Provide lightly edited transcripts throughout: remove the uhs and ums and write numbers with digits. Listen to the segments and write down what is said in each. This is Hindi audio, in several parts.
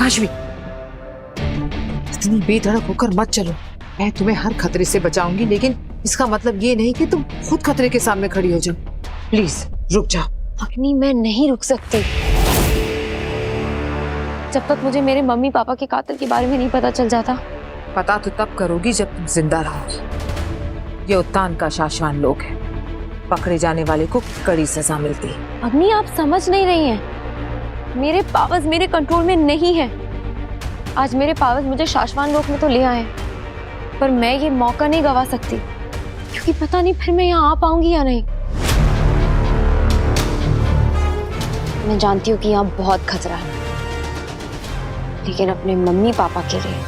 काशवी, इतनी बेधड़क होकर मत चलो। मैं तुम्हें हर खतरे से बचाऊंगी, लेकिन इसका मतलब ये नहीं कि तुम खुद खतरे के सामने खड़ी हो जाओ। प्लीज रुक जाओ। अग्नि, मैं नहीं रुक सकती जब तक मुझे मेरे मम्मी पापा के कातिल के बारे में नहीं पता चल जाता। पता तो तब करोगी जब तुम जिंदा रहोगी। ये उत्तान का शाश्वान लोग है, पकड़े जाने वाले को कड़ी सजा मिलती है। अग्नि, आप समझ नहीं रही हैं। मेरे पावर्स मेरे कंट्रोल में नहीं है। आज मेरे पावर्स मुझे शाश्वान लोक में तो ले आए, पर मैं ये मौका नहीं गवा सकती, क्योंकि पता नहीं फिर मैं यहाँ आ पाऊंगी या नहीं। मैं जानती हूँ कि यहाँ बहुत खतरा है, लेकिन अपने मम्मी पापा के लिए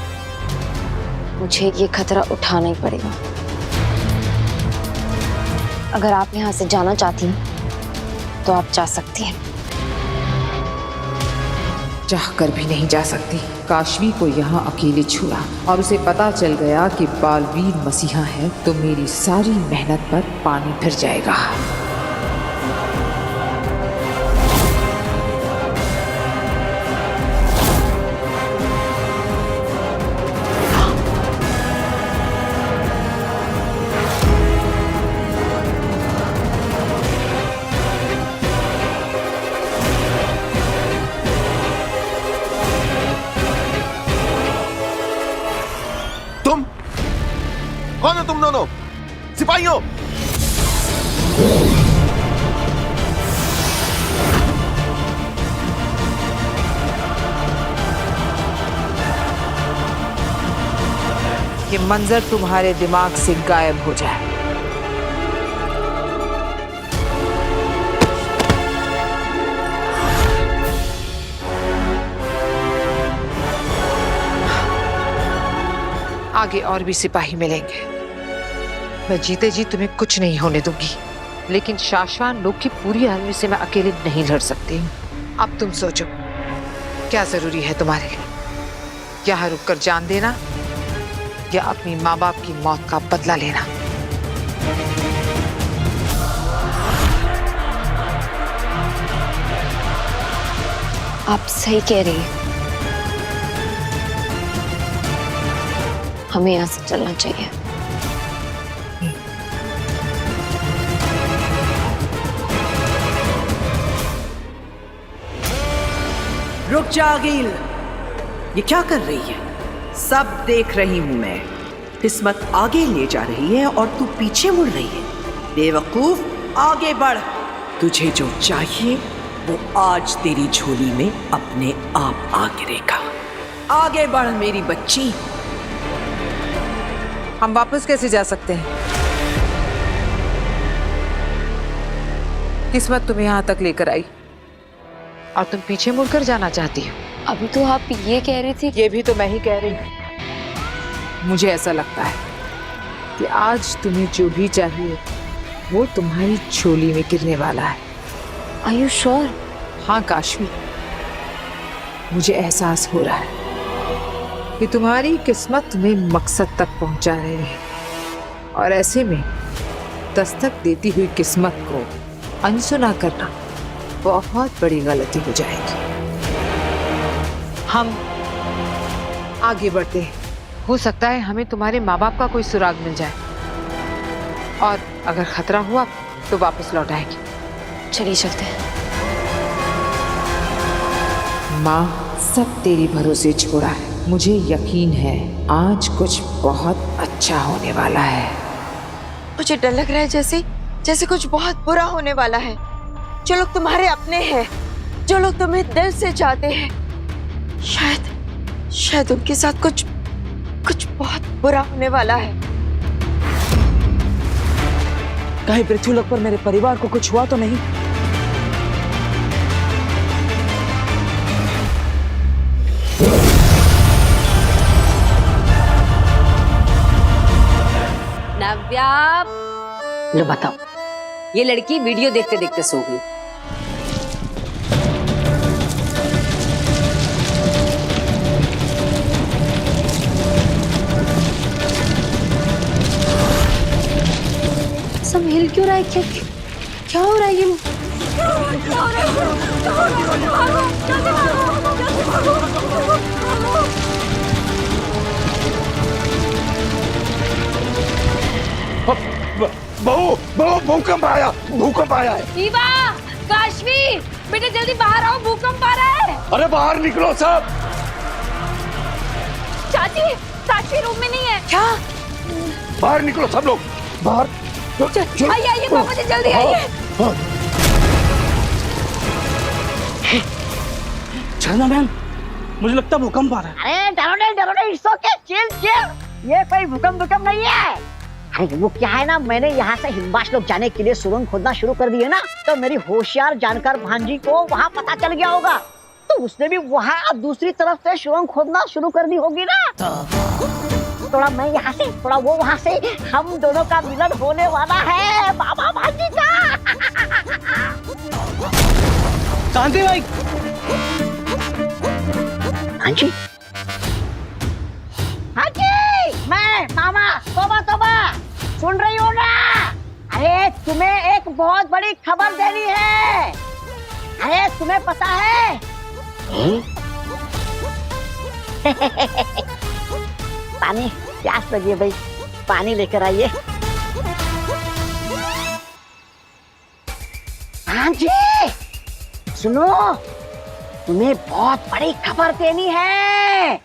मुझे ये खतरा उठाना ही पड़ेगा। अगर आप यहाँ से जाना चाहती हैं तो आप जा सकती हैं। चाहकर भी नहीं जा सकती। काशवी को यहाँ अकेले छोड़ा और उसे पता चल गया कि बालवीर मसीहा है, तो मेरी सारी मेहनत पर पानी फिर जाएगा। कौन हो तुम दोनों? सिपाहियों! ये मंजर तुम्हारे दिमाग से गायब हो जाए। आगे और भी सिपाही मिलेंगे। मैं जीते जी तुम्हें कुछ नहीं होने दूंगी, लेकिन शाश्वान लोक की पूरी आर्मी से मैं अकेले नहीं लड़ सकती हूँ। अब तुम सोचो, क्या जरूरी है तुम्हारे लिए? यहाँ रुककर जान देना या अपनी माँ बाप की मौत का बदला लेना? आप सही कह रही हैं। हमें यहाँ से चलना चाहिए। रुक जा अगील, ये क्या कर रही है? सब देख रही हूं मैं। किस्मत आगे ले जा रही है और तू पीछे मुड़ रही है। बेवकूफ, आगे बढ़। तुझे जो चाहिए वो आज तेरी झोली में अपने आप आ गिरेगा। आगे बढ़ मेरी बच्ची। हम वापस कैसे जा सकते हैं? किस्मत तुम्हें यहाँ तक लेकर आई और तुम पीछे मुड़कर जाना चाहती हो। अभी तो आप ये कह रही थी। ये भी तो मैं ही कह रही हूँ। मुझे ऐसा लगता है कि आज तुम्हें जो भी चाहिए वो तुम्हारी झोली में गिरने वाला है। Are you sure? हाँ काशवी, मुझे एहसास हो रहा है कि तुम्हारी किस्मत तुम्हें मकसद तक पहुंचा रही है, और ऐसे में दस्तक देती हुई किस्मत को अनसुना करना बहुत बड़ी गलती हो जाएगी। हम आगे बढ़ते हैं। हो सकता है हमें तुम्हारे माँ बाप का कोई सुराग मिल जाए, और अगर खतरा हुआ तो वापस लौट आएगी। चलिए चलते हैं। माँ, सब तेरे भरोसे छोड़ा है। मुझे यकीन है आज कुछ बहुत अच्छा होने वाला है। मुझे डर लग रहा है जैसे कुछ बहुत बुरा होने वाला है। जो लोग तुम्हारे अपने हैं, जो लोग तुम्हें दिल से चाहते हैं, शायद उनके साथ कुछ बहुत बुरा होने वाला है। कहीं पृथ्वीलोक पर मेरे परिवार को कुछ हुआ तो नहीं? नव्या, लो बताओ, ये लड़की वीडियो देखते देखते सो गई। सब हिल क्यों रहा है? क्या हो रहा है ये? बहू बहू भूकंप आया है। ईवा, काशवी, बेटा जल्दी बाहर आओ, भूकंप आ रहा है। अरे बाहर निकलो सब। चाची, काशवी रूम में नहीं है। क्या? बाहर निकलो सब लोग, बाहर। आइए आइए पापा जी, जल्दी आइए। छलना मैम, मुझे लगता है भूकंप आ रहा है। अरे डरो नहीं, इट्स ओके, चिल। ये कोई भूकंप नहीं है। अरे वो क्या है ना, मैंने यहाँ से हिमवास लोग जाने के लिए सुरंग खोदना शुरू कर दी है ना, तो मेरी होशियार जानकार भांजी को वहाँ पता चल गया होगा, तो उसने भी वहाँ दूसरी तरफ से सुरंग खोदना शुरू कर दी होगी ना। थोड़ा मैं यहाँ से, थोड़ा वो वहाँ से, हम दोनों का मिलन होने वाला है बाबा भांजी का। शांति भाई। भांजी, मैं मामा, तोबा, सुन रही हो ना? अरे तुम्हें एक बहुत बड़ी खबर देनी है। अरे तुम्हें पता है? पानी, प्यास लगी है भाई, पानी लेकर आइए। हाँ जी, सुनो, तुम्हें बहुत बड़ी खबर देनी है।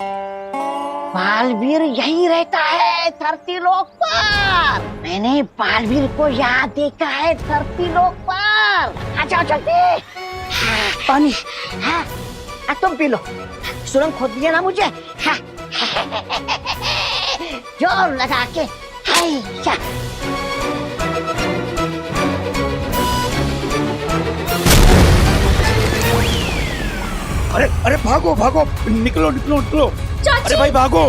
बालवीर यहीं रहता है धरती लोक पर। मैंने बालवीर को यहाँ देखा है धरती लोक पर। आ जाओ जल्दी। पानी। हाँ, तुम पी लो। सुरंग खोद दिया ना मुझे। हाँ। जोर लगा के। हाय, अरे भागो, निकलो। अरे भाई भागो।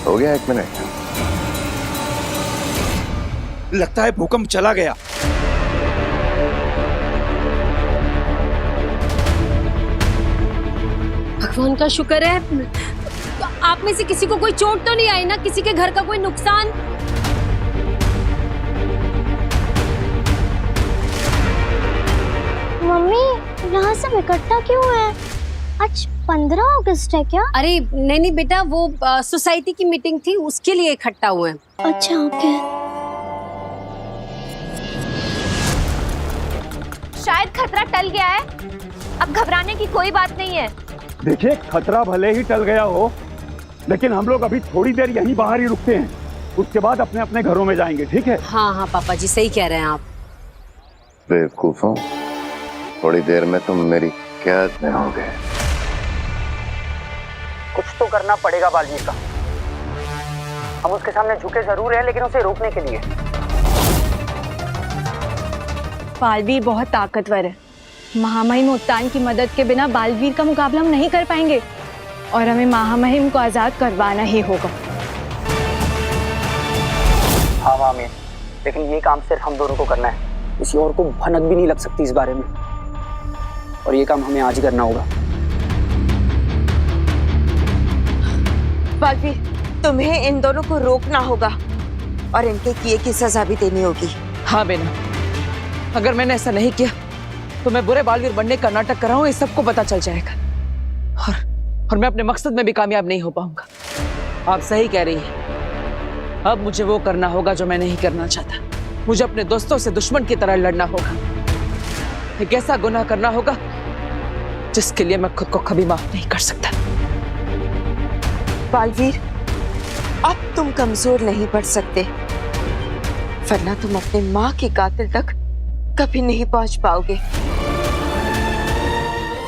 हो गया 1 मिनट। लगता है भूकंप चला गया। भगवान का शुक्र है, आप में से किसी को कोई चोट तो नहीं आई ना, किसी के घर का कोई नुकसान? मम्मी, यहाँ सब इकट्ठा क्यों है? आज 15 अगस्त है क्या? अरे नहीं बेटा, वो सोसाइटी की मीटिंग थी, उसके लिए इकट्ठा हुए हैं। अच्छा, ओके। शायद खतरा टल गया है, अब घबराने की कोई बात नहीं है। देखिए, खतरा भले ही टल गया हो, लेकिन हम लोग अभी थोड़ी देर यहीं बाहर ही रुकते हैं, उसके बाद अपने अपने घरों में जाएंगे, ठीक है? हाँ पापा जी, सही कह रहे हैं आप। बेवकूफों, थोड़ी देर में तुम मेरी कैद में होगे। कुछ तो करना पड़ेगा बालवीर का। हम उसके सामने झुके जरूर हैं, लेकिन उसे रोकने के लिए। बालवीर बहुत ताकतवर है। महामहिम उत्तान की मदद के बिना बालवीर का मुकाबला हम नहीं कर पाएंगे, और हमें महामहिम को आजाद करवाना ही होगा। हाँ मामी, लेकिन ये काम सिर्फ हम दोनों को करना है, किसी और को भनक भी नहीं लग सकती इस बारे में, और ये काम हमें आज ही करना होगा। बालवीर, तुम्हें इन दोनों को रोकना होगा और इनके किए की सजा भी देनी होगी। हाँ बेना, अगर मैंने ऐसा नहीं किया तो मैं बुरे बालवीर बनने का नाटक कर रहा हूँ, ये सबको पता चल जाएगा, और मैं अपने मकसद में भी कामयाब नहीं हो पाऊंगा। आप सही कह रही हैं, अब मुझे वो करना होगा जो मैं नहीं करना चाहता। मुझे अपने दोस्तों से दुश्मन की तरह लड़ना होगा, एक ऐसा गुनाह करना होगा जिसके लिए मैं खुद को कभी माफ नहीं कर सकता। बालवीर, अब तुम कमजोर नहीं पड़ सकते, वरना तुम अपने माँ के कातिल तक कभी नहीं पहुंच पाओगे।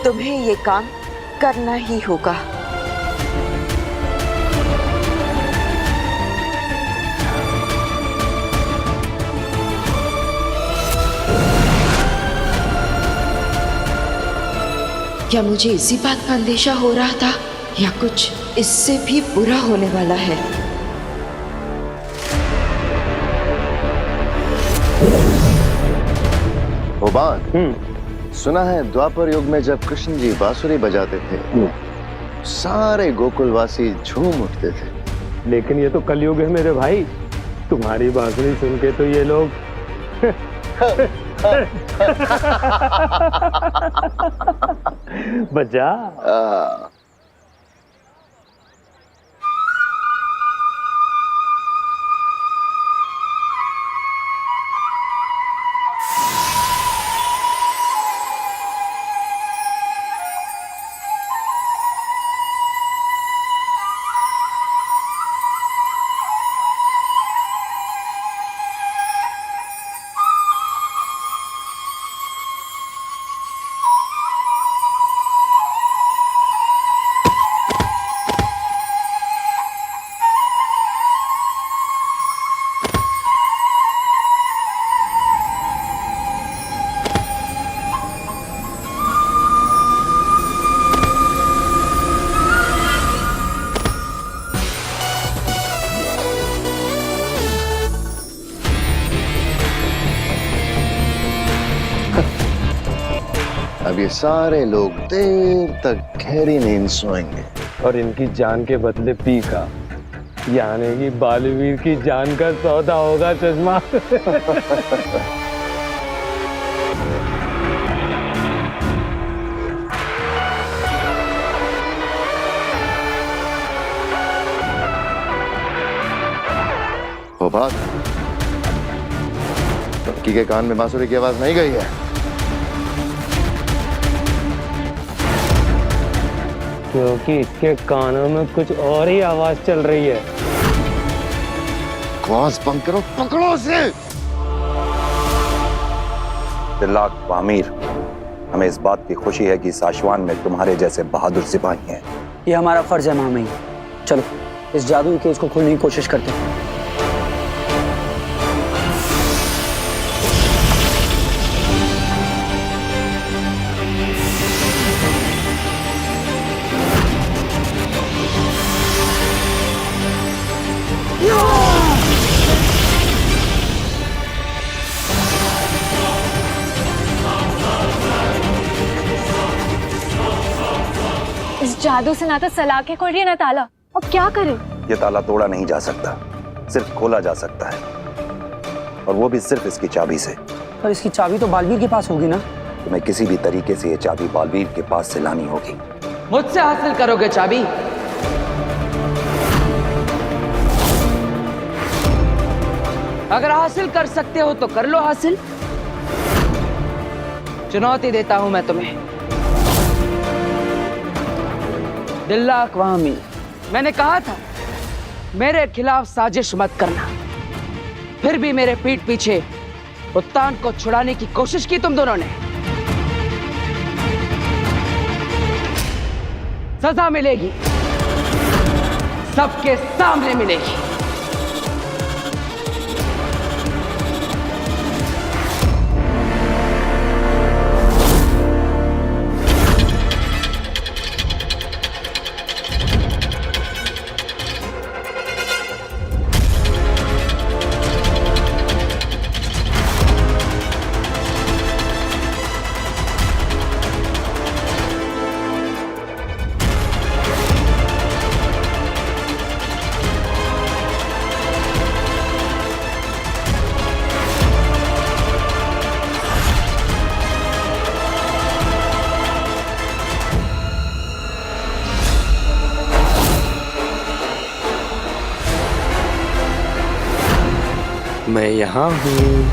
तुम्हें ये काम करना ही होगा। क्या मुझे इसी बात का अंदेशा हो रहा था, या कुछ इससे भी बुरा होने वाला है? भगवान, सुना है द्वापर युग में जब कृष्ण जी बांसुरी बजाते थे, सारे गोकुलवासी झूम उठते थे। लेकिन ये तो कलयुग है मेरे भाई, तुम्हारी बांसुरी सुन के तो ये लोग बचा। अब ये सारे लोग देर तक गहरी नींद सोएंगे और इनकी जान के बदले पी का, यानी कि बालवीर की जान का सौदा होगा चश्मा। हो बात टंकी के कान में बांसुरी की आवाज नहीं गई है। क्योंकि इसके कानों में कुछ और ही आवाज चल रही है। आवाज बंद करो, पकड़ो उसे। दिल्लाक वामीर, हमें इस बात की खुशी है कि साशवान में तुम्हारे जैसे बहादुर सिपाही हैं। ये हमारा फर्ज है महामहिम। चलो इस जादुई केस को खोलने की कोशिश करते हैं। इस जादू से ना तो सलाखें खोल रही है ना ताला। अब क्या करें? ये ताला तोड़ा नहीं जा सकता, सिर्फ खोला जा सकता है, और वो भी सिर्फ इसकी चाबी से। पर इसकी चाबी तो बालवीर के पास होगी ना? तुम्हें किसी भी तरीके से ये चाबी बालवीर के पास से लानी होगी। मुझसे हासिल करोगे चाबी? अगर हासिल कर सकते हो तो कर लो हासिल। चुनौती देता हूं मैं तुम्हें। दिल्लाक वामी, मैंने कहा था मेरे खिलाफ साजिश मत करना, फिर भी मेरे पीठ पीछे उत्तान को छुड़ाने की कोशिश की तुम दोनों ने। सजा मिलेगी, सबके सामने मिलेगी। मैं यहाँ हूँ।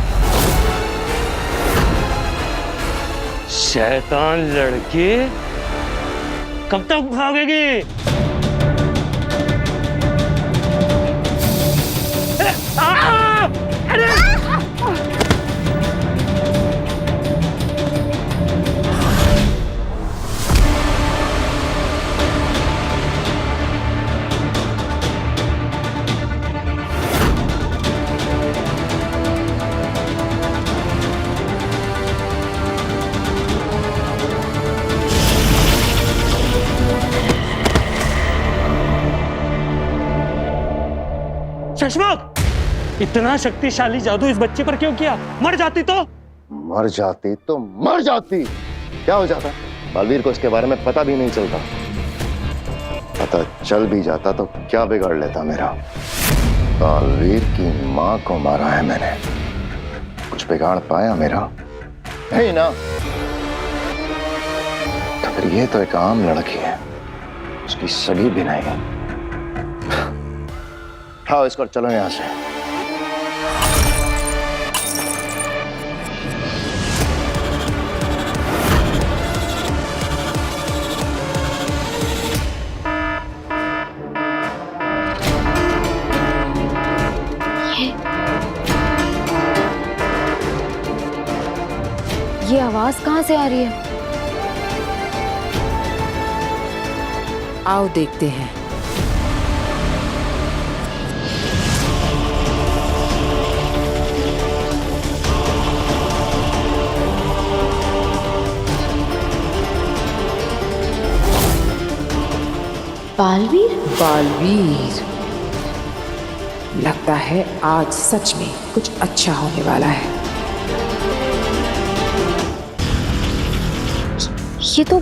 शैतान लड़के, कब तक भागेगी? चश्मक, इतना शक्तिशाली जादू इस बच्चे पर क्यों किया? मर जाती तो मर जाती। क्या हो जाता? बालवीर को इसके बारे में पता भी नहीं चलता। पता चल भी जाता तो क्या बिगाड़ लेता मेरा। बालवीर की माँ को मारा है मैंने, कुछ बिगाड़ पाया मेरा? नहीं ना। तो फिर ये तो एक आम लड़की है, उसकी सगी भी नहीं। हाँ, इसको चलो यहां से। ये आवाज कहाँ से आ रही है? आओ देखते हैं। बालवीर? बालवीर, लगता है आज सच में कुछ अच्छा होने वाला है। ये तो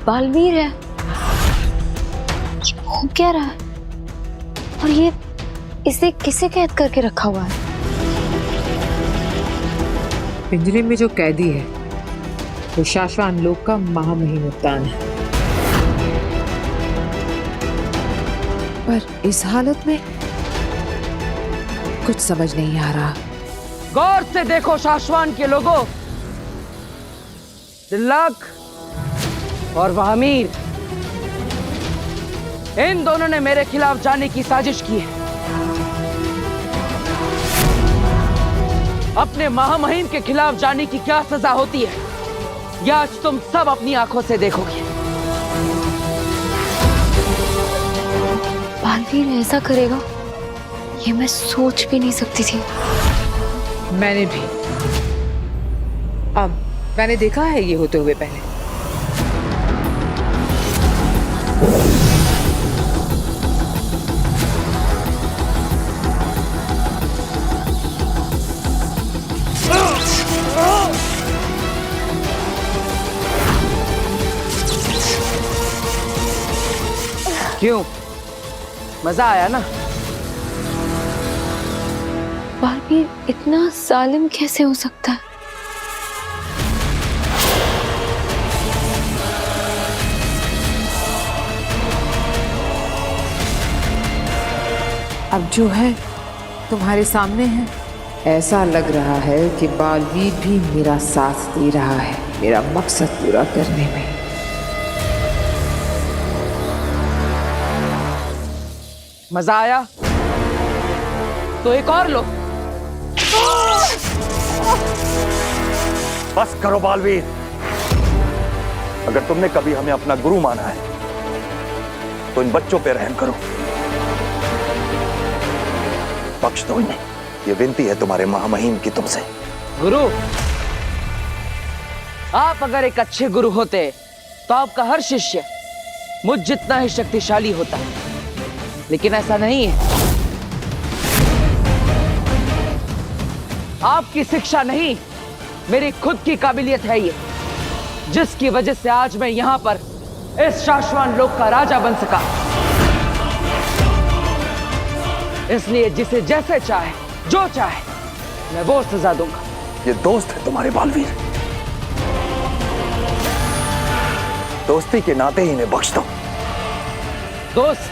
बालवीर है। वो क्या रहा है? और ये इसे किसे कैद करके रखा हुआ है? पिंजरे में जो कैदी है वो शाश्वान लोक का महामहिम उत्तान है, पर इस हालत में कुछ समझ नहीं आ रहा। गौर से देखो शाश्वान के लोगों, तिलक और वहामीर, इन दोनों ने मेरे खिलाफ जाने की साजिश की है। अपने महामहिम के खिलाफ जाने की क्या सजा होती है, यह आज तुम सब अपनी आंखों से देखोगे। बालवीर ऐसा करेगा, ये मैं सोच भी नहीं सकती थी। मैंने भी, अब मैंने देखा है ये होते हुए पहले। क्यों, मजा आया ना? बालवीर इतना जालिम कैसे हो सकता है? अब जो है तुम्हारे सामने है। ऐसा लग रहा है कि बालवीर भी मेरा साथ दे रहा है मेरा मकसद पूरा करने में। मजा आया तो एक और लो। बस करो बालवीर, अगर तुमने कभी हमें अपना गुरु माना है तो इन बच्चों पे रहम करो, बख्श दो इन्हें। ये विनती है तुम्हारे महामहिम की तुमसे। गुरु, आप अगर एक अच्छे गुरु होते तो आपका हर शिष्य मुझ जितना ही शक्तिशाली होता, लेकिन ऐसा नहीं है। आपकी शिक्षा नहीं, मेरी खुद की काबिलियत है ये, जिसकी वजह से आज मैं यहां पर इस शाश्वान लोक का राजा बन सका। इसलिए जिसे जैसे चाहे, जो चाहे, मैं वो सजा दूंगा। ये दोस्त है तुम्हारे बालवीर, दोस्ती के नाते ही इन्हें बख्श दो। दोस्त,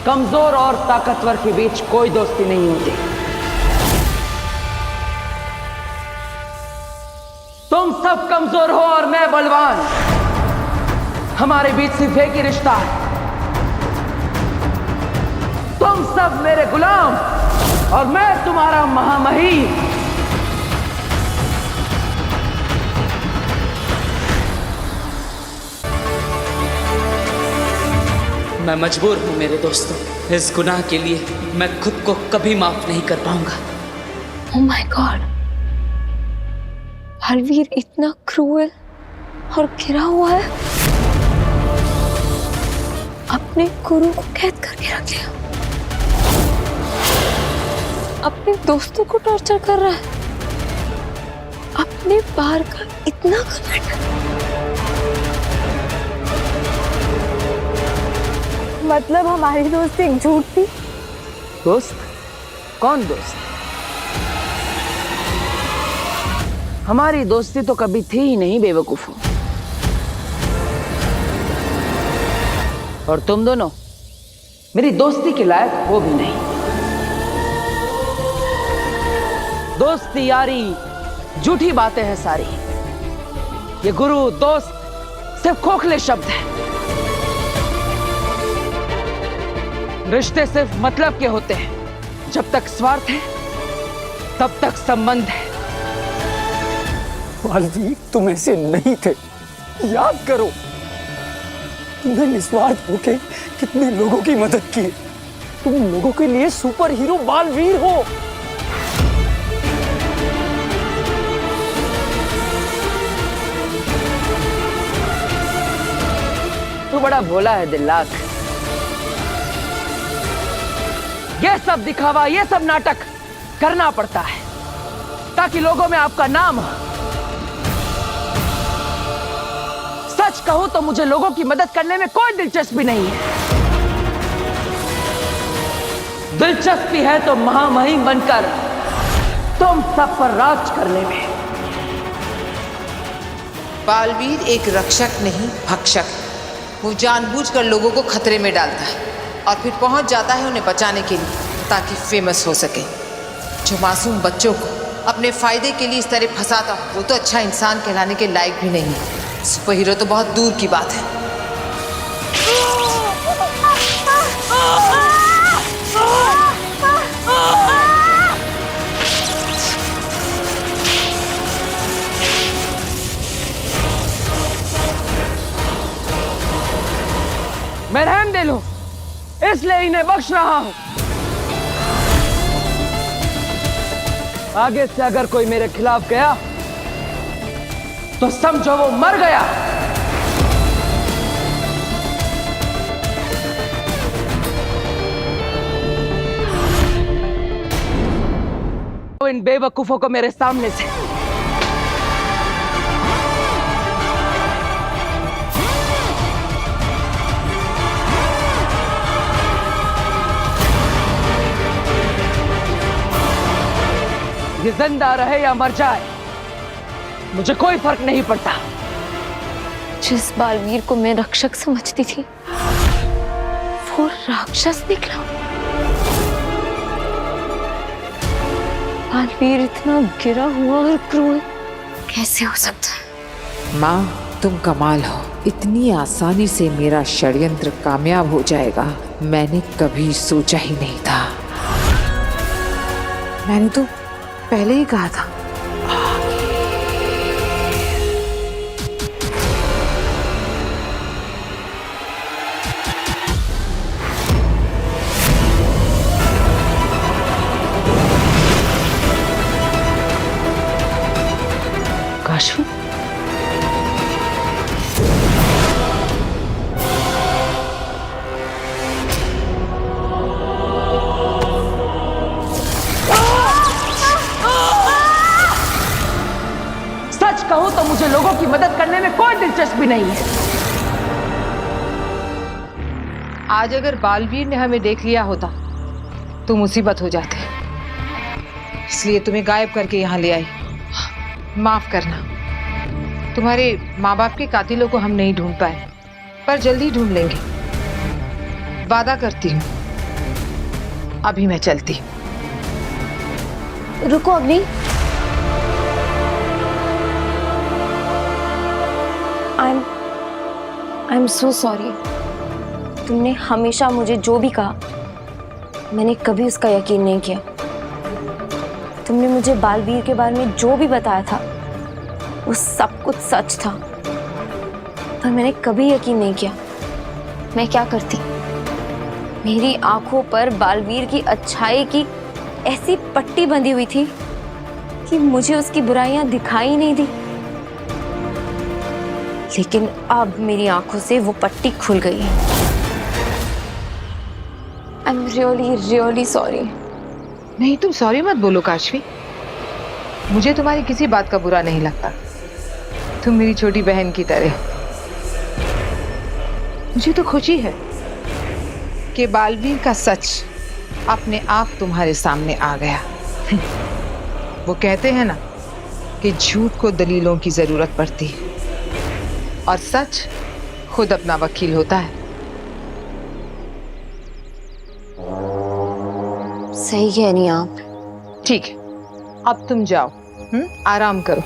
कमजोर और ताकतवर के बीच कोई दोस्ती नहीं होती। तुम सब कमजोर हो और मैं बलवान, हमारे बीच सिर्फ एक ही रिश्ता है। तुम सब मेरे गुलाम और मैं तुम्हारा महामहिम। मैं मजबूर हूं मेरे दोस्तों, इस गुनाह के लिए मैं खुद को कभी माफ नहीं कर पाऊंगा। ओह माय गॉड, बालवीर इतना क्रूएल और गिरा हुआ है, अपने गुरु को कैद करके रख लिया, अपने दोस्तों को टॉर्चर कर रहा है, अपने बार का इतना घमंड। मतलब हमारी दोस्ती एक झूठ थी? दोस्त? कौन दोस्त? हमारी दोस्ती तो कभी थी ही नहीं बेवकूफो। और तुम दोनों मेरी दोस्ती के लायक हो भी नहीं। दोस्ती यारी झूठी बातें हैं सारी। ये गुरु दोस्त सिर्फ खोखले शब्द हैं। रिश्ते सिर्फ मतलब के होते हैं। जब तक स्वार्थ है तब तक संबंध है। बालवीर, तुम ऐसे नहीं थे। याद करो, तुमने निस्वार्थ होकर कितने लोगों की मदद की। तुम लोगों के लिए सुपर हीरो बालवीर हो। तू बड़ा भोला है दिल्लाक। ये सब दिखावा, ये सब नाटक करना पड़ता है ताकि लोगों में आपका नाम हो। सच कहूं तो मुझे लोगों की मदद करने में कोई दिलचस्पी नहीं है। दिलचस्पी है तो महामहिम बनकर तुम सब पर राज करने में। बालवीर एक रक्षक नहीं, भक्षक है। वो जानबूझकर लोगों को खतरे में डालता है और फिर पहुंच जाता है उन्हें बचाने के लिए ताकि फेमस हो सके। जो मासूम बच्चों को अपने फायदे के लिए इस तरह फंसाता वो तो अच्छा इंसान कहलाने के लायक भी नहीं है। सुपर हीरो तो बहुत दूर की बात है। मैं रहम दे लूं इसलिए इन्हें बख्श रहा हूं। आगे से अगर कोई मेरे खिलाफ गया तो समझो वो मर गया। इन बेवकूफों को मेरे सामने से। ये जिंदा रहे या मर जाए मुझे कोई फर्क नहीं पड़ता। जिस बालवीर को मैं रक्षक समझती थी वो राक्षस निकला। बालवीर इतना गिरा हुआ और क्रूर कैसे हो सकता है? माँ, तुम कमाल हो। इतनी आसानी से मेरा षड्यंत्र कामयाब हो जाएगा मैंने कभी सोचा ही नहीं था। मैंने तो पहले ही कहा था। काशवी, सच कहूं तो मुझे लोगों की मदद करने में कोई दिलचस्पी नहीं है। आज अगर बालवीर ने हमें देख लिया होता तो मुसीबत हो जाती, इसलिए तुम्हें गायब करके यहाँ ले आई। माफ करना, तुम्हारे माँ बाप के कातिलों को हम नहीं ढूंढ पाए, पर जल्दी ढूंढ लेंगे, वादा करती हूँ। अभी मैं चलती हूँ। रुको अग्नि। I am so sorry. तुमने हमेशा मुझे जो भी कहा मैंने कभी उसका यकीन नहीं किया। तुमने मुझे बालवीर के बारे में जो भी बताया था वो सब कुछ सच था, पर मैंने कभी यकीन नहीं किया। मैं क्या करती? मेरी आंखों पर बालवीर की अच्छाई की ऐसी पट्टी बंधी हुई थी कि मुझे उसकी बुराइयां दिखाई नहीं दी। लेकिन अब मेरी आंखों से वो पट्टी खुल गई है। I am really sorry. नहीं, तुम सॉरी मत बोलो काशवी। मुझे तुम्हारी किसी बात का बुरा नहीं लगता। तुम मेरी छोटी बहन की तरह। मुझे तो खुशी है कि बालवीर का सच अपने आप तुम्हारे सामने आ गया। वो कहते हैं ना कि झूठ को दलीलों की जरूरत पड़ती है और सच खुद अपना वकील होता है। सही कह रही हैं आप। ठीक है, अब तुम जाओ, आराम करो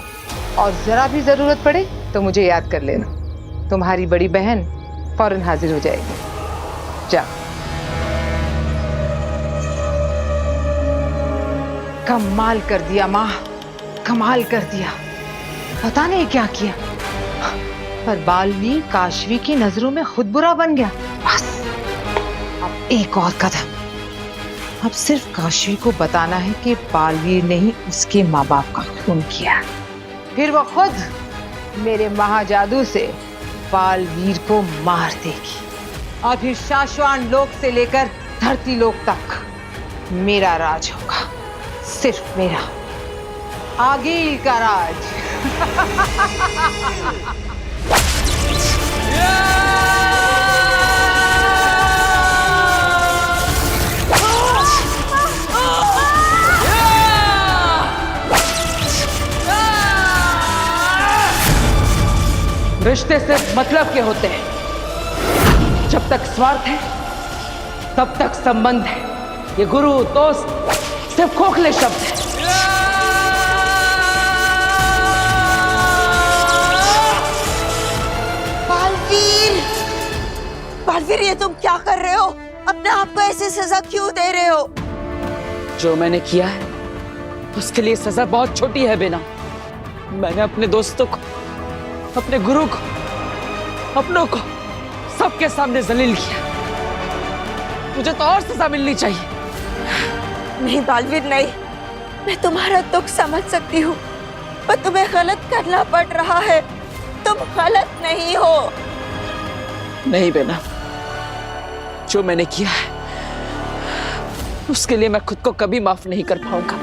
और जरा भी जरूरत पड़े तो मुझे याद कर लेना। तुम्हारी बड़ी बहन फौरन हाजिर हो जाएगी। जाओ। कमाल कर दिया माँ, कमाल कर दिया। पता नहीं क्या किया, पर बालवीर काशवी की नजरों में खुद बुरा बन गया। बस अब एक और कदम। अब सिर्फ काशवी को बताना है कि बालवीर ने ही उसके माँ बाप का खून किया। फिर वो खुद मेरे महाजादू से बालवीर को मार देगी और फिर शाश्वान लोक से लेकर धरती लोक तक मेरा राज होगा, सिर्फ मेरा, आगील का राज। रिश्ते सिर्फ मतलब के होते हैं। जब तक स्वार्थ है तब तक संबंध है। ये गुरु दोस्त सिर्फ खोखले शब्द हैं। बालवीर, बालवीर, ये तुम क्या कर रहे हो? अपने आप को ऐसी सजा क्यों दे रहे हो? जो मैंने किया है उसके लिए सजा बहुत छोटी है बेना। मैंने अपने दोस्तों को, अपने गुरु को, अपनों को सबके सामने जलील किया। मुझे तो और सजा मिलनी चाहिए। नहीं बालवीर, नहीं। मैं तुम्हारा दुख समझ सकती हूँ, पर तुम्हें गलत करना पड़ रहा है। तुम गलत नहीं हो। नहीं बेना, जो मैंने किया है उसके लिए मैं खुद को कभी माफ नहीं कर पाऊंगा,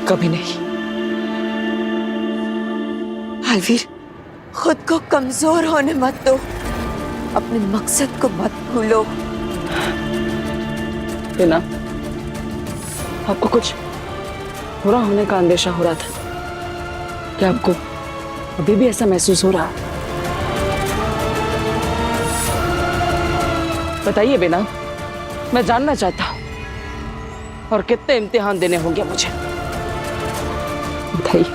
कभी नहीं। बालवीर, खुद को कमजोर होने मत दो। अपने मकसद को मत भूलो। बेना, आपको कुछ बुरा होने का अंदेशा हो रहा था क्या? आपको अभी भी ऐसा महसूस हो रहा? बताइए बेना, मैं जानना चाहता हूं। और कितने इम्तिहान देने होंगे मुझे, बताइए।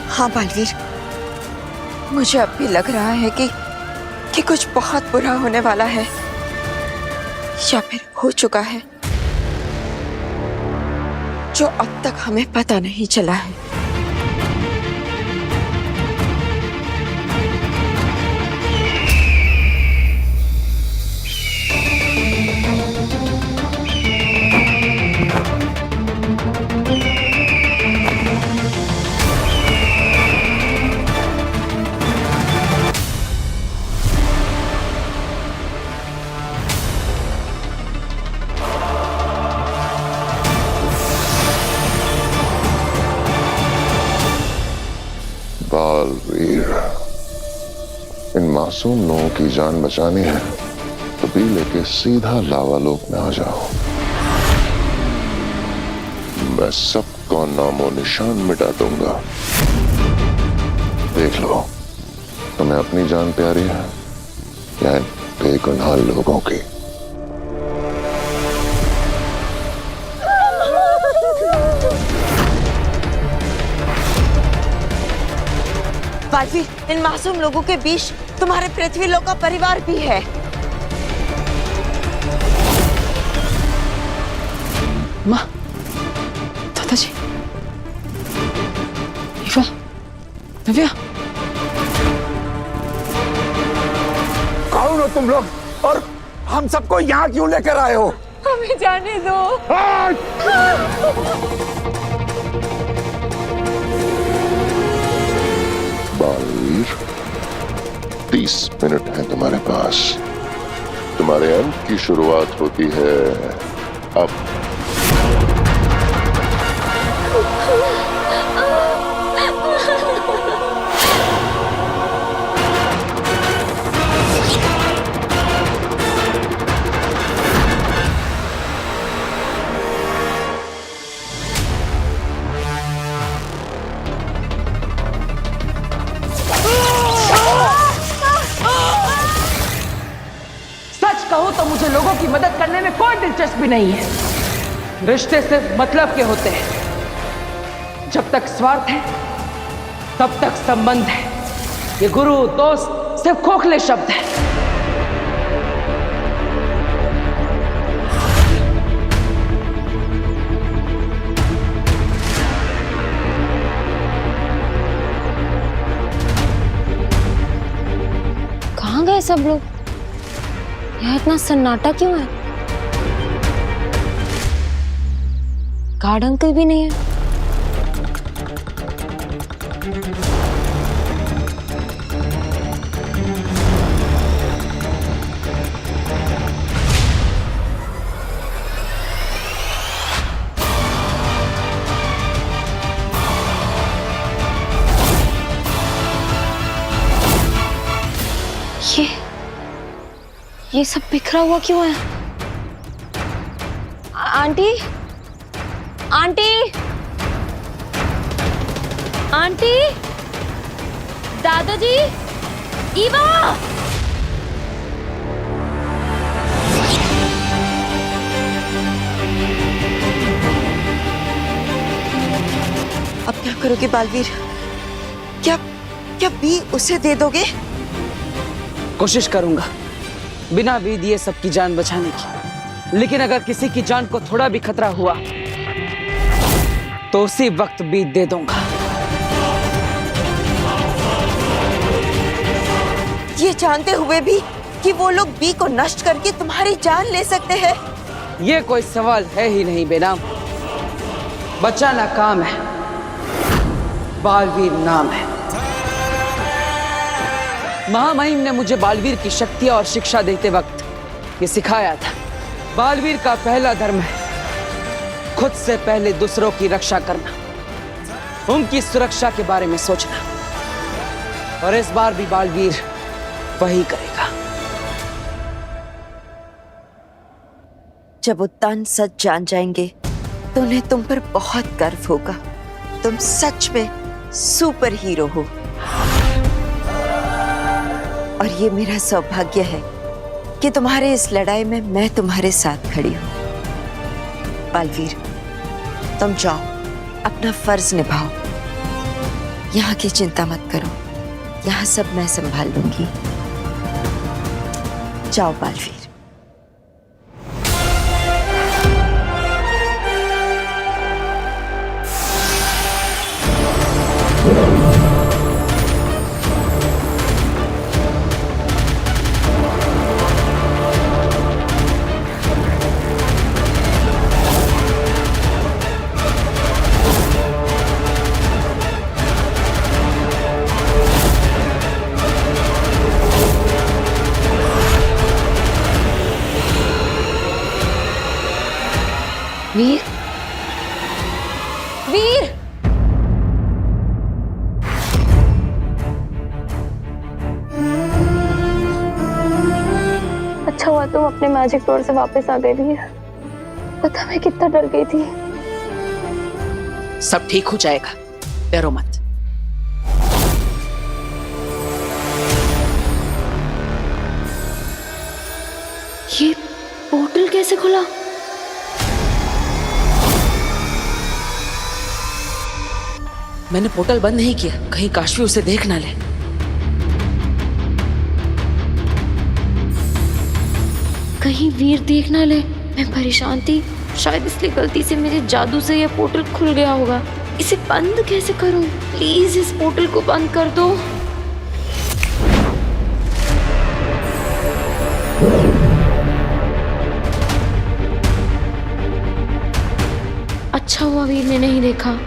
हाँ बालवीर, मुझे अब भी लग रहा है कि कुछ बहुत बुरा होने वाला है, या फिर हो चुका है, जो अब तक हमें पता नहीं चला है। बालवीर, इन मासूम लोगों की जान बचानी है तो भी लेके सीधा लावा लोक में आ जाओ। मैं सबको नामो निशान मिटा दूंगा। देख लो, तुम्हें अपनी जान प्यारी है या इन बेगुनाह लोगों की? बालवीर, इन मासूम लोगों के बीच तुम्हारे पृथ्वी लोक का परिवार भी है। माँ, दादाजी, ईवा, नव्या, कौन हो तुम लोग और हम सबको यहाँ क्यों लेकर आए हो? हमें जाने दो। बालवीर, 30 मिनट है तुम्हारे पास। तुम्हारे अंत की शुरुआत होती है अब। मुझे लोगों की मदद करने में कोई दिलचस्पी नहीं है। रिश्ते सिर्फ मतलब के होते हैं। जब तक स्वार्थ है तब तक संबंध है। ये गुरु दोस्त सिर्फ खोखले शब्द हैं। कहाँ गए सब लोग? यहाँ इतना सन्नाटा क्यों है? गार्ड अंकल भी नहीं है। ये सब बिखरा हुआ क्यों है? आंटी, आंटी, आंटी, दादाजी, ईवा। अब क्या करोगे बालवीर? क्या क्या बी उसे दे दोगे? कोशिश करूंगा बिना बी दिए सबकी जान बचाने की, लेकिन अगर किसी की जान को थोड़ा भी खतरा हुआ तो उसी वक्त बी दे दूंगा। ये जानते हुए भी कि वो लोग बी को नष्ट करके तुम्हारी जान ले सकते हैं? ये कोई सवाल है ही नहीं बेनाम। बचाना काम है, बालवीर नाम है। महामहिम ने मुझे बालवीर की शक्ति और शिक्षा देते वक्त ये सिखाया था। बालवीर का पहला धर्म है खुद से पहले दूसरों की रक्षा करना, उनकी सुरक्षा के बारे में सोचना, और इस बार भी बालवीर वही करेगा। जब उत्तान सच जान जाएंगे तो उन्हें तुम पर बहुत गर्व होगा। तुम सच में सुपर हीरो हो, और ये मेरा सौभाग्य है कि तुम्हारे इस लड़ाई में मैं तुम्हारे साथ खड़ी हूं। बालवीर, तुम जाओ, अपना फर्ज निभाओ। यहाँ की चिंता मत करो, यहाँ सब मैं संभाल लूंगी। जाओ बालवीर। वीर, वीर, अच्छा हुआ तुम अपने मैजिक डोर से वापस आ गए वीर। पता मैं कितना डर गई थी। सब ठीक हो जाएगा, डरो मत। ये पोर्टल कैसे खुला? मैंने पोर्टल बंद नहीं किया, कहीं काशवी उसे देख ना ले। कहीं वीर देख ना ले। मैं परेशान थी, शायद इसलिए गलती से मेरे जादू से यह पोर्टल खुल गया होगा। इसे बंद कैसे करूं? प्लीज इस पोर्टल को बंद कर दो। अच्छा हुआ वीर ने नहीं देखा।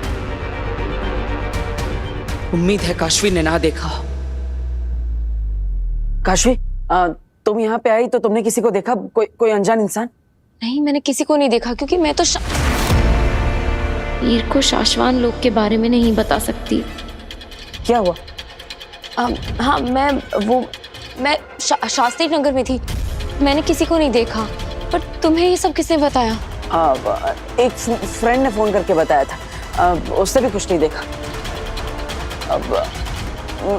उम्मीद है काशवी ने ना देखा। काशवी, तुम यहाँ पे आई तो तुमने किसी को देखा? कोई अनजान इंसान? नहीं, मैंने किसी को नहीं देखा क्योंकि मैं तो वीर को शाश्वान लोक के बारे में नहीं बता सकती। क्या हुआ? हाँ, मैं शास्त्री नगर में थी। मैंने किसी को नहीं देखा, पर तुम्हें ये सब किसने बताया? एक फ्रेंड ने फोन करके बताया था। उससे भी कुछ नहीं देखा। अब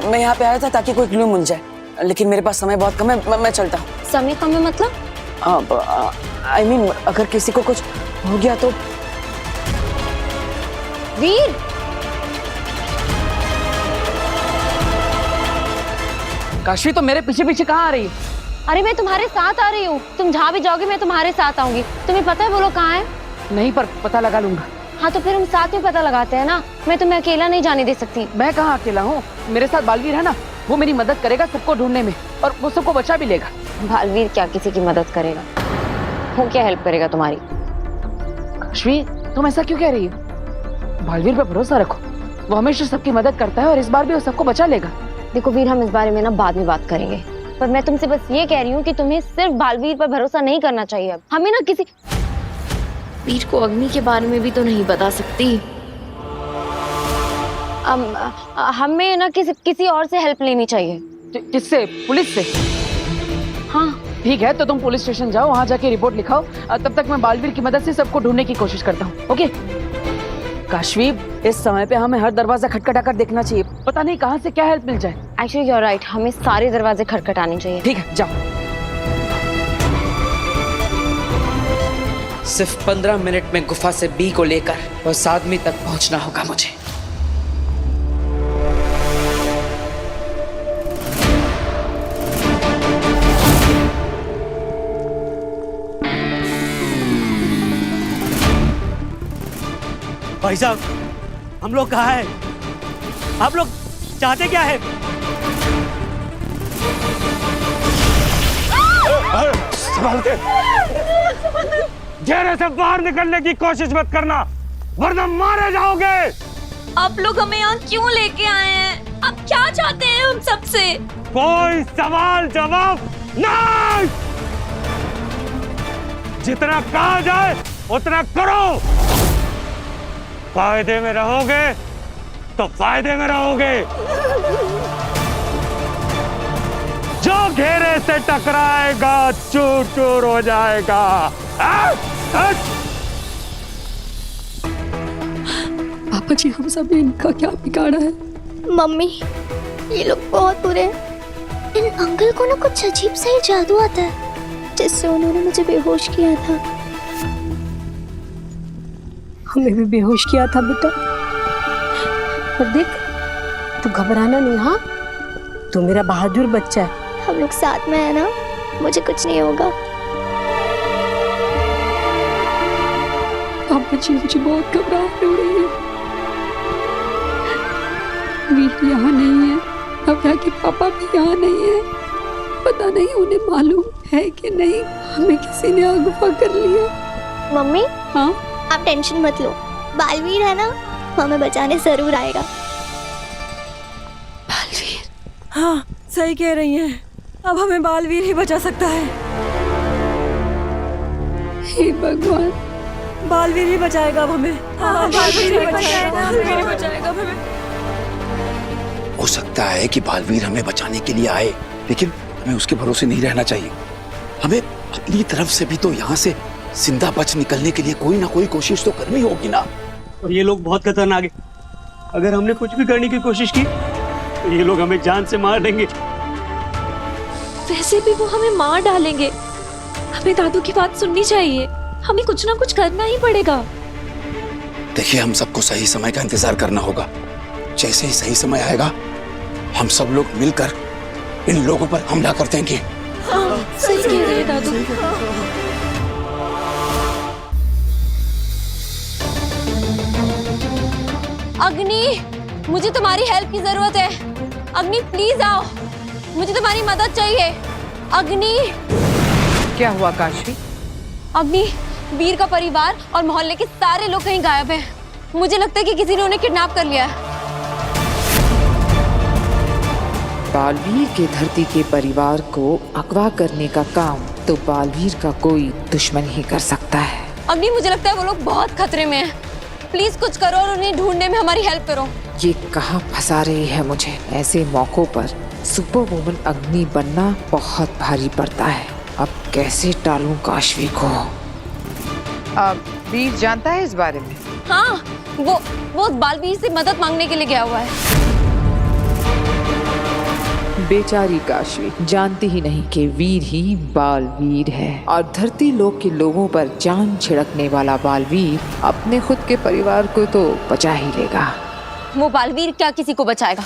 मैं यहाँ पे आया था ताकि कोई क्लू मिल जाए, लेकिन मेरे पास समय बहुत कम है। मैं चलता हूँ। समय कम है मतलब? आई मीन अगर किसी को कुछ हो गया तो। वीर, काशवी तो मेरे पीछे पीछे कहाँ आ रही है? अरे मैं तुम्हारे साथ आ रही हूँ। तुम जहाँ भी जाओगे मैं तुम्हारे साथ आऊंगी। तुम्हें पता है वो लोग कहाँ हैं? नहीं, पर पता लगा लूंगा। हाँ तो फिर हम साथ में पता लगाते हैं ना। मैं तुम्हें अकेला नहीं जाने दे सकती। मैं कहाँ अकेला हूँ? मेरे साथ बालवीर है ना, वो मेरी मदद करेगा सबको ढूंढने में, और वो सबको बचा भी लेगा। बालवीर क्या किसी की मदद करेगा? वो क्या हेल्प करेगा तुम्हारी? काशवी, तुम ऐसा क्यों कह रही हो? बालवीर पे भरोसा रखो, वो हमेशा सबकी मदद करता है और इस बार भी वो सबको बचा लेगा। देखो वीर, हम इस बारे में ना बाद में बात करेंगे, पर मैं तुमसे बस ये कह रही हूँ कि तुम्हें सिर्फ बालवीर पर भरोसा नहीं करना चाहिए। अब हमें ना किसी वीर को अग्नि के बारे में भी तो नहीं बता सकती। हमें ना किसी और से हेल्प लेनी चाहिए। किससे? पुलिस से? हाँ ठीक है, तो तुम पुलिस स्टेशन जाओ, वहाँ जाके रिपोर्ट लिखाओ। तब तक मैं बालवीर की मदद से सबको ढूंढने की कोशिश करता हूँ। ओके काशवी, इस समय पे हमें हर दरवाजा खटखटा कर देखना चाहिए, पता नहीं कहाँ से क्या हेल्प मिल जाए। एक्चुअली यू आर राइट, हमें सारे दरवाजे खटखटाने चाहिए। ठीक है, जाओ। सिर्फ 15 मिनट में गुफा से बी को लेकर उस आदमी तक पहुंचना होगा मुझे। भाई साहब, हम लोग कहाँ हैं? आप लोग चाहते क्या है? संभाल के। घेरे से बाहर निकलने की कोशिश मत करना, वरना मारे जाओगे। आप लोग हमें यहाँ क्यों लेके आए हैं? आप क्या चाहते हैं हम सबसे? कोई सवाल जवाब नहीं। जितना कहा जाए उतना करो। फायदे में रहोगे तो फायदे में रहोगे। जो घेरे से टकराएगा चूर चूर हो जाएगा। पापा जी, हम सब ने इनका क्या बिगाड़ा है? मम्मी, ये लोग बहुत बुरे हैं। इन अंकल को ना कुछ अजीब सा ही जादू आता है, जिससे उन्होंने मुझे बेहोश किया था। हमें भी बेहोश किया था बेटा। और देख, तू घबराना नहीं। हाँ, तू मेरा बहादुर बच्चा है। हम लोग साथ में है ना, मुझे कुछ नहीं होगा। पापा जी, मुझे बहुत घबराहट हो रही है। वीर यहाँ नहीं है, अब के पापा भी यहाँ नहीं है। पता नहीं उन्हें मालूम है कि नहीं, हमें किसी ने अगवा कर लिया। मम्मी, हाँ, आप टेंशन मत लो, बालवीर है ना, हमें बचाने जरूर आएगा। बालवीर? हाँ, सही कह रही हैं। अब हमें बालवीर ही बचा सकता है। हे भगवान, बालवीर ही बचाएगा अब हमें। हाँ, बालवीर ही बचाएगा, बालवीर ही बचाएगा अब हमें। हो सकता है कि बालवीर हमें बचाने के लिए आए, लेकिन हमें उसके भरोसे नहीं रहना चाहिए। हमें अपनी तरफ से भी तो यहाँ से जिंदा बच निकलने के लिए कोई ना कोई कोशिश तो करनी होगी ना। और ये लोग बहुत खतरनाक है। अगर हमने कुछ भी करने की कोशिश की तो ये लोग हमें जान से मार देंगे। वैसे भी वो हमें मार डालेंगे। हमें दादू की बात सुननी चाहिए। हमें कुछ ना कुछ करना ही पड़ेगा। देखिए, हम सबको सही समय का इंतजार करना होगा। जैसे ही सही समय आएगा, हम सब लोग मिलकर इन लोगों पर हमला कर देंगे। हाँ, सही कह रहे हैं दादू। अग्नि, मुझे तुम्हारी हेल्प की जरूरत है। अग्नि, प्लीज आओ, मुझे तुम्हारी मदद चाहिए। अग्नि। क्या हुआ काशी? अग्नि, वीर का परिवार और मोहल्ले के सारे लोग कहीं गायब हैं। मुझे लगता है कि किसी ने उन्हें किडनैप कर लिया है। बालवीर के धरती के परिवार को अगवा करने का काम तो बालवीर का कोई दुश्मन ही कर सकता है। अग्नि, मुझे लगता है वो लोग बहुत खतरे में हैं। प्लीज कुछ करो और उन्हें ढूंढने में हमारी हेल्प करो। ये कहाँ फंसा रही है मुझे। ऐसे मौकों पर सुपर वुमन अग्नि बनना बहुत भारी पड़ता है। अब कैसे टालूं काशवी को? वीर जानता है इस बारे में? हाँ, वो बालवीर से मदद मांगने के लिए गया हुआ है। बेचारी काशवी जानती ही नहीं कि वीर ही बालवीर है और धरती लोक के लोगों पर जान छिड़कने वाला बालवीर अपने खुद के परिवार को तो बचा ही लेगा। वो बालवीर क्या किसी को बचाएगा?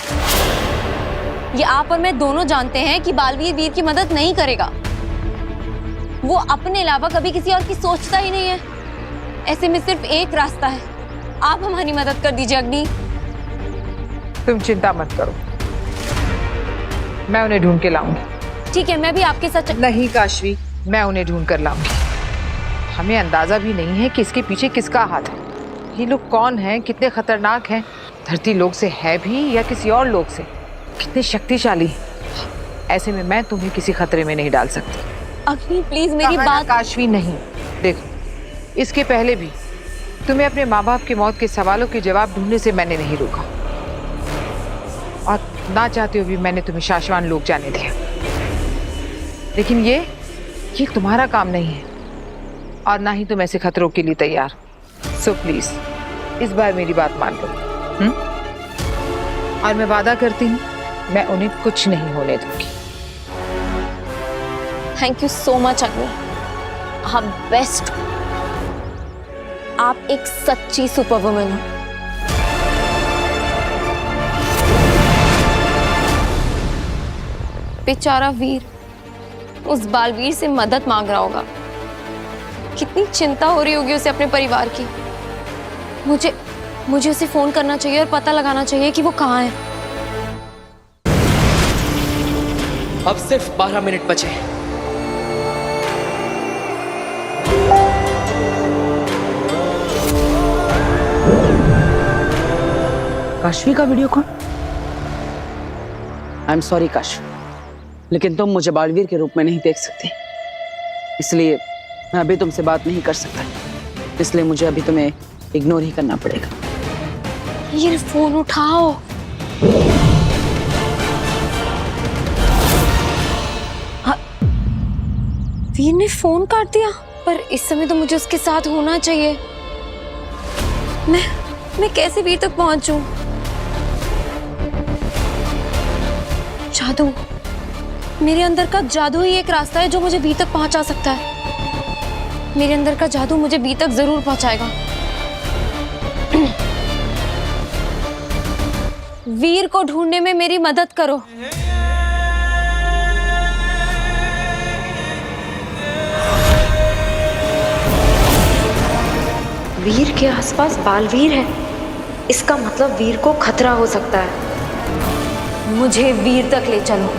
ये आप और मैं दोनों जानते हैं कि बालवीर वीर की मदद नहीं करेगा। वो अपने अलावा कभी किसी और की सोचता ही नहीं है। ऐसे में सिर्फ एक रास्ता है, आप हमारी मदद कर दीजिए अग्नि। तुम चिंता मत करो, मैं उन्हें ढूंढ के लाऊंगी। ठीक है, मैं भी आपके साथ नहीं काशवी, मैं उन्हें ढूंढ कर लाऊंगी। हमें अंदाजा भी नहीं है कि इसके पीछे किसका हाथ है। ये लोग कौन हैं, कितने खतरनाक हैं, धरती लोक से है भी या किसी और लोक से, कितने शक्तिशाली। ऐसे में मैं तुम्हें किसी खतरे में नहीं डाल सकती। अग्नि प्लीज मेरी बात। काशवी नहीं, देखो इसके पहले भी तुम्हें अपने माँ बाप की मौत के सवालों के जवाब ढूंढने से मैंने नहीं रोका और ना चाहते हुए भी मैंने तुम्हें शाश्वान लोक जाने दिया। लेकिन ये तुम्हारा काम नहीं है और ना ही तुम ऐसे खतरों के लिए तैयार। सो प्लीज इस बार मेरी बात मान लो। और मैं वादा करती हूँ मैं उन्हें कुछ नहीं होने दूंगी। थैंक यू सो मच अग्नि, आप बेस्ट। आप एक सच्ची सुपर वुमन हो। बेचारा वीर उस बालवीर से मदद मांग रहा होगा। कितनी चिंता हो रही होगी उसे अपने परिवार की। मुझे उसे फोन करना चाहिए और पता लगाना चाहिए कि वो कहाँ है। अब सिर्फ 12 मिनट बचे। काशवी का video call? I am sorry Kashvi, लेकिन तुम मुझे बालवीर के रूप में नहीं देख सकती, इसलिए मैं अभी तुमसे बात नहीं कर सकता। इसलिए मुझे अभी तुम्हें इग्नोर ही करना पड़ेगा। ये फोन उठाओ। वीर ने फोन काट दिया, पर इस समय तो मुझे उसके साथ होना चाहिए। मैं कैसे वीर तक पहुंचूं? जादू, मेरे अंदर का जादू ही एक रास्ता है जो मुझे वीर तक पहुंचा सकता है। मेरे अंदर का जादू मुझे वीर तक जरूर पहुंचाएगा। वीर को ढूंढने में मेरी मदद करो। वीर के आसपास बालवीर है, इसका मतलब वीर को खतरा हो सकता है। मुझे वीर तक ले चलो।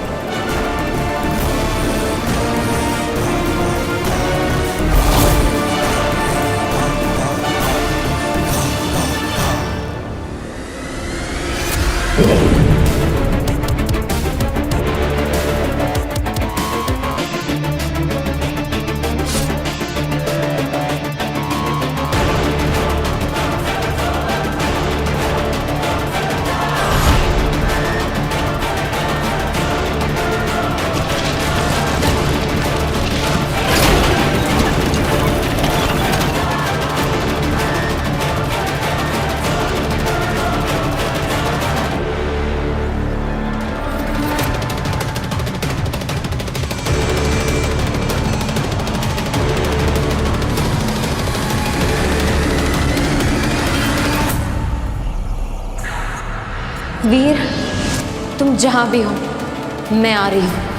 वीर, तुम जहां भी हो, मैं आ रही हूं।